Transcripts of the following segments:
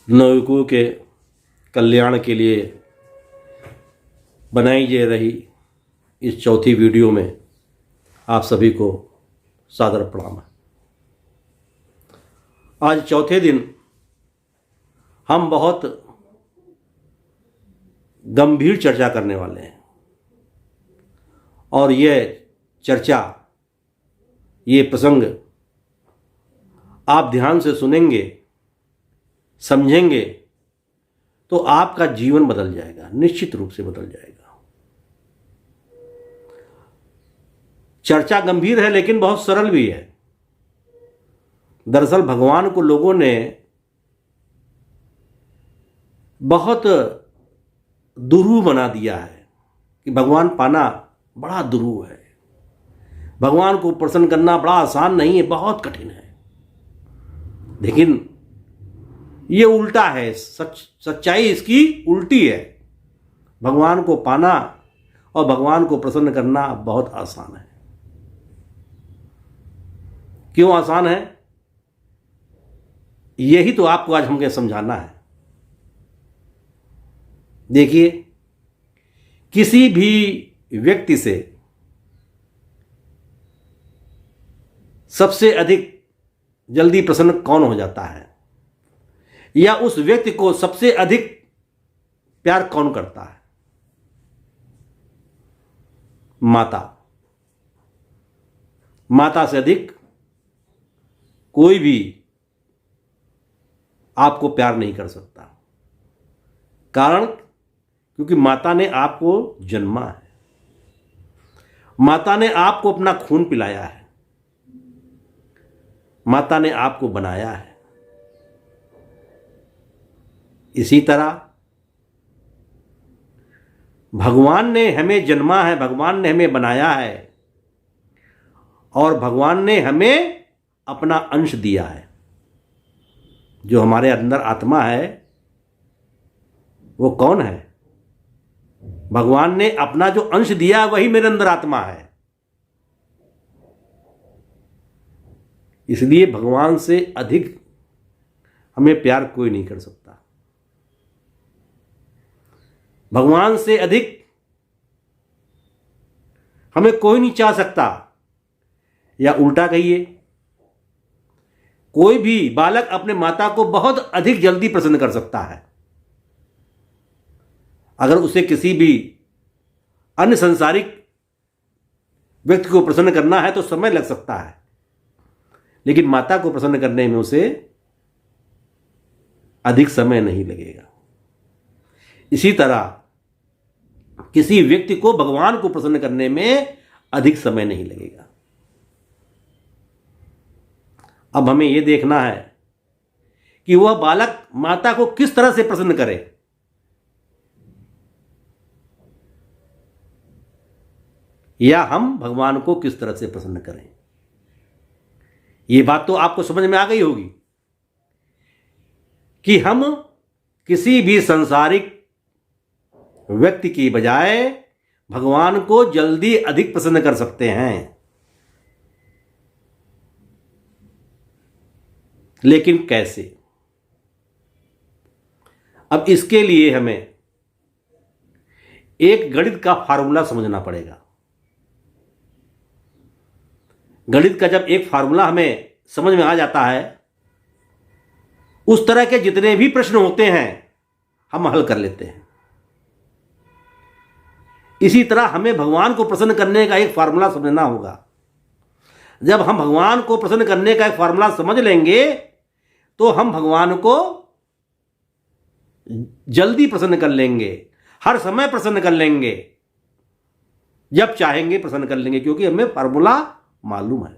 नवयुवकों के कल्याण के लिए बनाई जा रही इस चौथी वीडियो में आप सभी को सादर प्रणाम है। आज चौथे दिन हम बहुत गंभीर चर्चा करने वाले हैं और ये प्रसंग आप ध्यान से सुनेंगे, समझेंगे तो आपका जीवन बदल जाएगा, निश्चित रूप से बदल जाएगा। चर्चा गंभीर है लेकिन बहुत सरल भी है। दरअसल भगवान को लोगों ने बहुत दुरूह बना दिया है कि भगवान पाना बड़ा दुरूह है, भगवान को प्रसन्न करना बड़ा आसान नहीं है, बहुत कठिन है। लेकिन ये उल्टा है, सच्चाई इसकी उल्टी है। भगवान को पाना और भगवान को प्रसन्न करना बहुत आसान है। क्यों आसान है, यही तो आपको आज हमको समझाना है। देखिए, किसी भी व्यक्ति से सबसे अधिक जल्दी प्रसन्न कौन हो जाता है, या उस व्यक्ति को सबसे अधिक प्यार कौन करता है? माता से अधिक कोई भी आपको प्यार नहीं कर सकता। कारण, क्योंकि माता ने आपको जन्मा है, माता ने आपको अपना खून पिलाया है, माता ने आपको बनाया है। इसी तरह भगवान ने हमें जन्मा है, भगवान ने हमें बनाया है और भगवान ने हमें अपना अंश दिया है। जो हमारे अंदर आत्मा है वो कौन है? भगवान ने अपना जो अंश दिया वही मेरे अंदर आत्मा है। इसलिए भगवान से अधिक हमें प्यार कोई नहीं कर सकता। भगवान से अधिक हमें कोई नहीं चाह सकता। या उल्टा कहिए, कोई भी बालक अपने माता को बहुत अधिक जल्दी प्रसन्न कर सकता है। अगर उसे किसी भी अन्य संसारिक व्यक्ति को प्रसन्न करना है तो समय लग सकता है, लेकिन माता को प्रसन्न करने में उसे अधिक समय नहीं लगेगा। इसी तरह किसी व्यक्ति को भगवान को प्रसन्न करने में अधिक समय नहीं लगेगा। अब हमें यह देखना है कि वह बालक माता को किस तरह से प्रसन्न करे। या हम भगवान को किस तरह से प्रसन्न करें। यह बात तो आपको समझ में आ गई होगी कि हम किसी भी सांसारिक व्यक्ति की बजाय भगवान को जल्दी अधिक प्रसन्न कर सकते हैं। लेकिन कैसे? अब इसके लिए हमें एक गणित का फार्मूला समझना पड़ेगा। गणित का जब एक फार्मूला हमें समझ में आ जाता है, उस तरह के जितने भी प्रश्न होते हैं हम हल कर लेते हैं। इसी तरह हमें भगवान को प्रसन्न करने का एक फार्मूला समझना होगा। जब हम भगवान को प्रसन्न करने का एक फार्मूला समझ लेंगे तो हम भगवान को जल्दी प्रसन्न कर लेंगे, हर समय प्रसन्न कर लेंगे, जब चाहेंगे प्रसन्न कर लेंगे, क्योंकि हमें फार्मूला मालूम है।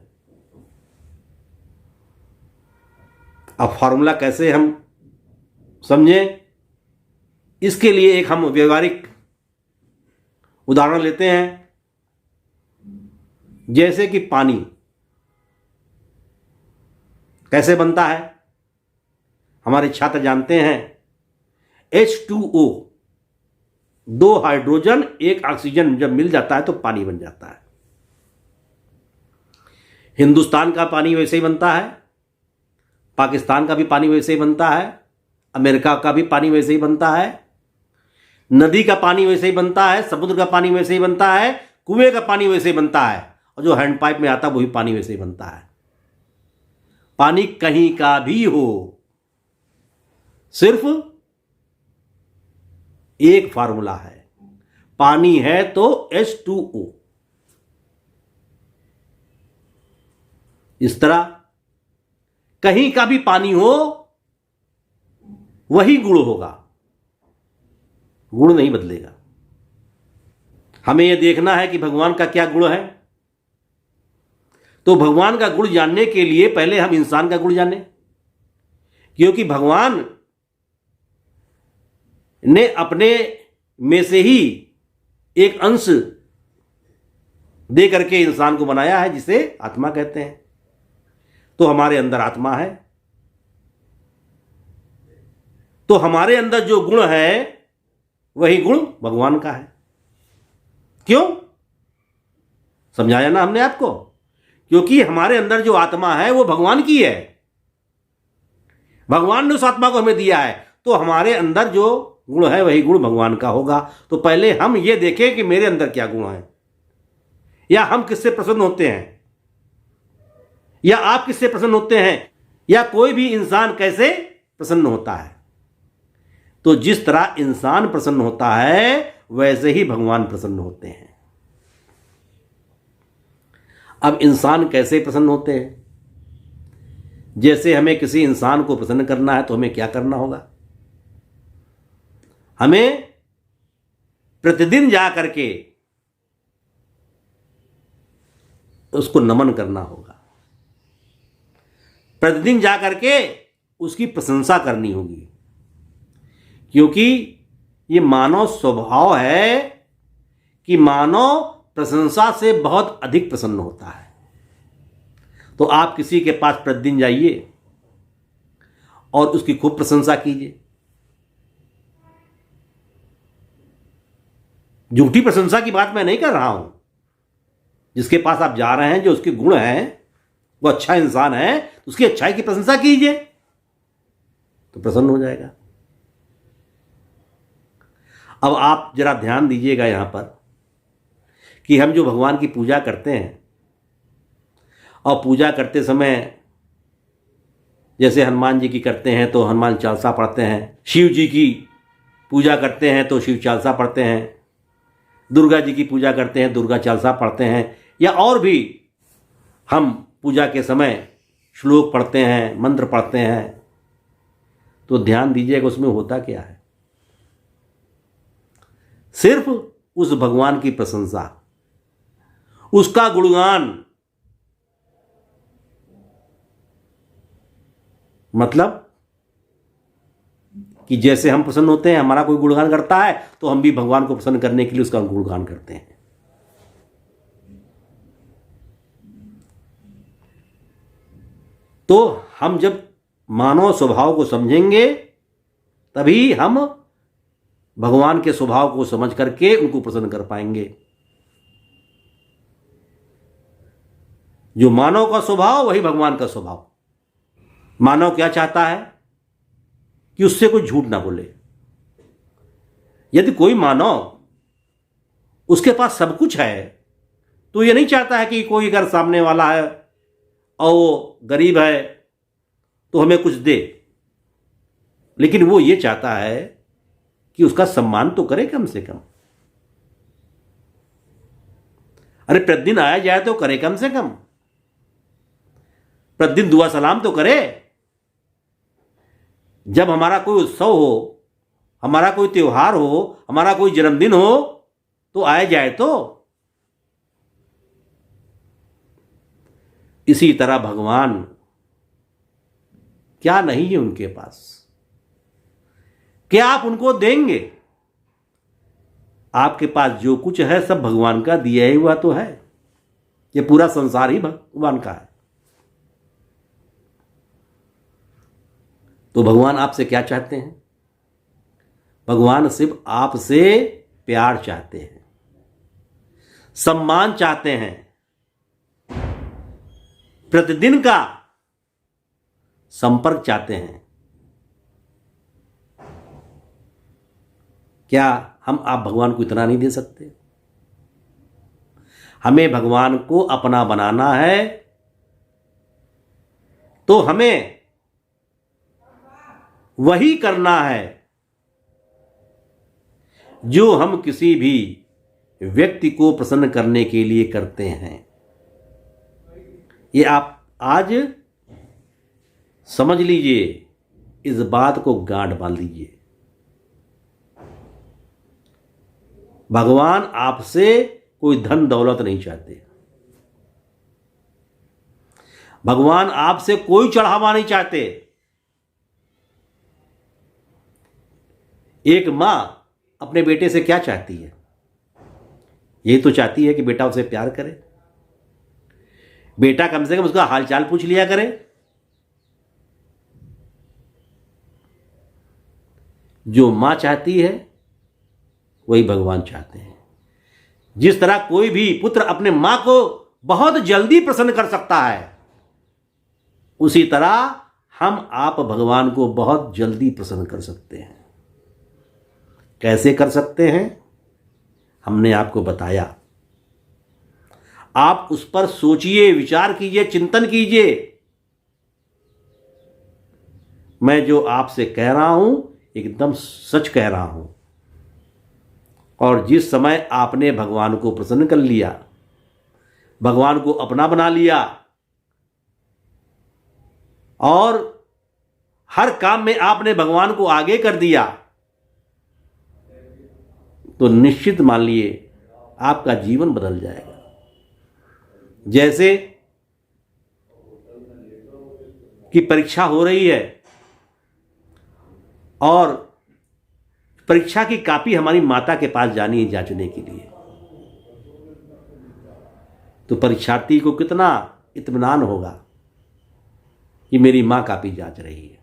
अब फार्मूला कैसे हम समझें, इसके लिए एक हम व्यवहारिक उदाहरण लेते हैं। जैसे कि पानी कैसे बनता है, हमारे छात्र जानते हैं। H2O, 2 हाइड्रोजन 1 ऑक्सीजन जब मिल जाता है तो पानी बन जाता है। हिंदुस्तान का पानी वैसे ही बनता है, पाकिस्तान का भी पानी वैसे ही बनता है, अमेरिका का भी पानी वैसे ही बनता है, नदी का पानी वैसे ही बनता है, समुद्र का पानी वैसे ही बनता है, कुएं का पानी वैसे ही बनता है, और जो हैंडपाइप में आता है वही पानी वैसे ही बनता है। पानी कहीं का भी हो, सिर्फ एक फार्मूला है, पानी है तो H2O। इस तरह कहीं का भी पानी हो वही गुण होगा, गुण नहीं बदलेगा। हमें यह देखना है कि भगवान का क्या गुण है। तो भगवान का गुण जानने के लिए पहले हम इंसान का गुण जानें, क्योंकि भगवान ने अपने में से ही एक अंश दे करके इंसान को बनाया है, जिसे आत्मा कहते हैं। तो हमारे अंदर आत्मा है, तो हमारे अंदर जो गुण है वही गुण भगवान का है। क्यों समझाया ना हमने आपको? क्योंकि हमारे अंदर जो आत्मा है वो भगवान की है, भगवान ने उस आत्मा को हमें दिया है, तो हमारे अंदर जो गुण है वही गुण भगवान का होगा। तो पहले हम ये देखें कि मेरे अंदर क्या गुण है, या हम किससे प्रसन्न होते हैं, या आप किससे प्रसन्न होते हैं, या कोई भी इंसान कैसे प्रसन्न होता है। तो जिस तरह इंसान प्रसन्न होता है वैसे ही भगवान प्रसन्न होते हैं। अब इंसान कैसे प्रसन्न होते हैं? जैसे हमें किसी इंसान को प्रसन्न करना है तो हमें क्या करना होगा? हमें प्रतिदिन जा करके उसको नमन करना होगा, प्रतिदिन जा करके उसकी प्रशंसा करनी होगी, क्योंकि ये मानव स्वभाव है कि मानव प्रशंसा से बहुत अधिक प्रसन्न होता है। तो आप किसी के पास प्रतिदिन जाइए और उसकी खूब प्रशंसा कीजिए। झूठी प्रशंसा की बात मैं नहीं कर रहा हूं। जिसके पास आप जा रहे हैं, जो उसके गुण हैं, वो अच्छा इंसान है, तो उसकी अच्छाई की प्रशंसा कीजिए, तो प्रसन्न हो जाएगा। अब आप जरा ध्यान दीजिएगा यहां पर कि हम जो भगवान की पूजा करते हैं, और पूजा करते समय जैसे हनुमान जी की करते हैं तो हनुमान चालीसा पढ़ते हैं, शिव जी की पूजा करते हैं तो शिव चालीसा पढ़ते हैं, दुर्गा जी की पूजा करते हैं दुर्गा चालीसा पढ़ते हैं, या और भी हम पूजा के समय श्लोक पढ़ते हैं, मंत्र पढ़ते हैं। तो ध्यान दीजिएगा उसमें होता क्या है? सिर्फ उस भगवान की प्रशंसा, उसका गुणगान। मतलब कि जैसे हम प्रसन्न होते हैं, हमारा कोई गुणगान करता है तो हम भी भगवान को प्रसन्न करने के लिए उसका गुणगान करते हैं। तो हम जब मानव स्वभाव को समझेंगे तभी हम भगवान के स्वभाव को समझ करके उनको प्रसन्न कर पाएंगे। जो मानव का स्वभाव वही भगवान का स्वभाव। मानव क्या चाहता है कि उससे कोई झूठ ना बोले। यदि कोई मानव उसके पास सब कुछ है तो ये नहीं चाहता है कि कोई अगर सामने वाला है और वो गरीब है तो हमें कुछ दे, लेकिन वो ये चाहता है कि उसका सम्मान तो करे कम से कम। अरे प्रतिदिन आया जाए तो करे कम से कम, प्रतिदिन दुआ सलाम तो करे। जब हमारा कोई उत्सव हो, हमारा कोई त्योहार हो, हमारा कोई जन्मदिन हो तो आया जाए। तो इसी तरह भगवान क्या नहीं है उनके पास? क्या आप उनको देंगे? आपके पास जो कुछ है सब भगवान का दिया ही हुआ तो है। ये पूरा संसार ही भगवान का है। तो भगवान आपसे क्या चाहते हैं? भगवान सिर्फ आपसे प्यार चाहते हैं, सम्मान चाहते हैं, प्रतिदिन का संपर्क चाहते हैं। क्या आप भगवान को इतना नहीं दे सकते? हमें भगवान को अपना बनाना है तो हमें वही करना है जो हम किसी भी व्यक्ति को प्रसन्न करने के लिए करते हैं। ये आप आज समझ लीजिए, इस बात को गांठ बांध लीजिए। भगवान आपसे कोई धन दौलत नहीं चाहते, भगवान आपसे कोई चढ़ावा नहीं चाहते। एक मां अपने बेटे से क्या चाहती है? यही तो चाहती है कि बेटा उसे प्यार करे, बेटा कम से कम उसका हालचाल पूछ लिया करे। जो मां चाहती है वही भगवान चाहते हैं। जिस तरह कोई भी पुत्र अपने मां को बहुत जल्दी प्रसन्न कर सकता है, उसी तरह हम आप भगवान को बहुत जल्दी प्रसन्न कर सकते हैं। कैसे कर सकते हैं? हमने आपको बताया। आप उस पर सोचिए, विचार कीजिए, चिंतन कीजिए। मैं जो आपसे कह रहा हूं एकदम सच कह रहा हूं। और जिस समय आपने भगवान को प्रसन्न कर लिया, भगवान को अपना बना लिया और हर काम में आपने भगवान को आगे कर दिया, तो निश्चित मान लिए आपका जीवन बदल जाएगा। जैसे कि परीक्षा हो रही है और परीक्षा की कॉपी हमारी माता के पास जानी है जांचने के लिए, तो परीक्षार्थी को कितना इत्मीनान होगा कि मेरी मां कॉपी जांच रही है।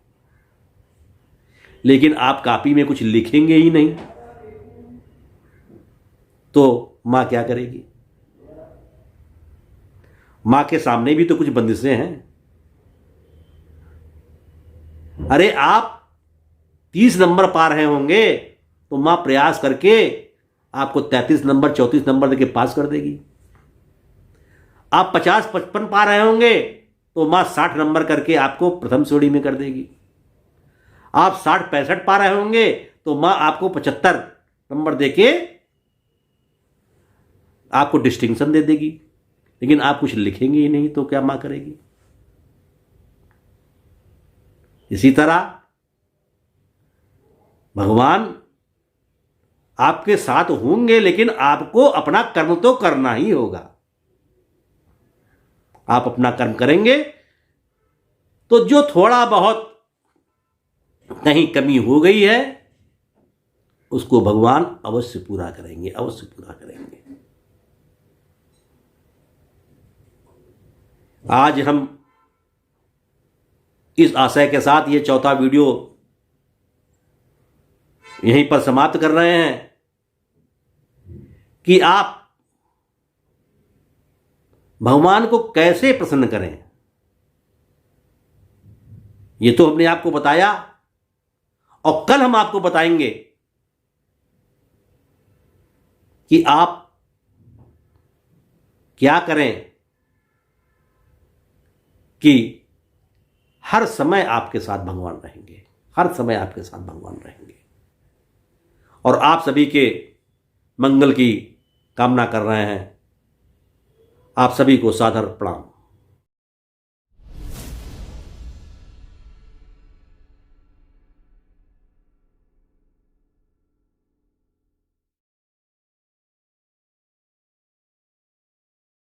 लेकिन आप कॉपी में कुछ लिखेंगे ही नहीं तो मां क्या करेगी? मां के सामने भी तो कुछ बंदिशें हैं। अरे आप 30 नंबर पा रहे होंगे तो मां प्रयास करके आपको 33 नंबर 34 नंबर देके पास कर देगी। आप 50-55 पा रहे होंगे तो मां 60 नंबर करके आपको प्रथम श्रेणी में कर देगी। आप 60-65 पा रहे होंगे तो मां आपको 75 नंबर देके आपको डिस्टिंक्शन दे देगी। लेकिन आप कुछ लिखेंगे ही नहीं तो क्या मां करेगी? इसी तरह भगवान आपके साथ होंगे, लेकिन आपको अपना कर्म तो करना ही होगा। आप अपना कर्म करेंगे तो जो थोड़ा बहुत कहीं कमी हो गई है उसको भगवान अवश्य पूरा करेंगे, अवश्य पूरा करेंगे। आज हम इस आशय के साथ ये चौथा वीडियो यहीं पर समाप्त कर रहे हैं कि आप भगवान को कैसे प्रसन्न करें। ये तो हमने आपको बताया और कल हम आपको बताएंगे कि आप क्या करें कि हर समय आपके साथ भगवान रहेंगे, हर समय आपके साथ भगवान रहेंगे। और आप सभी के मंगल की कामना कर रहे हैं। आप सभी को सादर प्रणाम।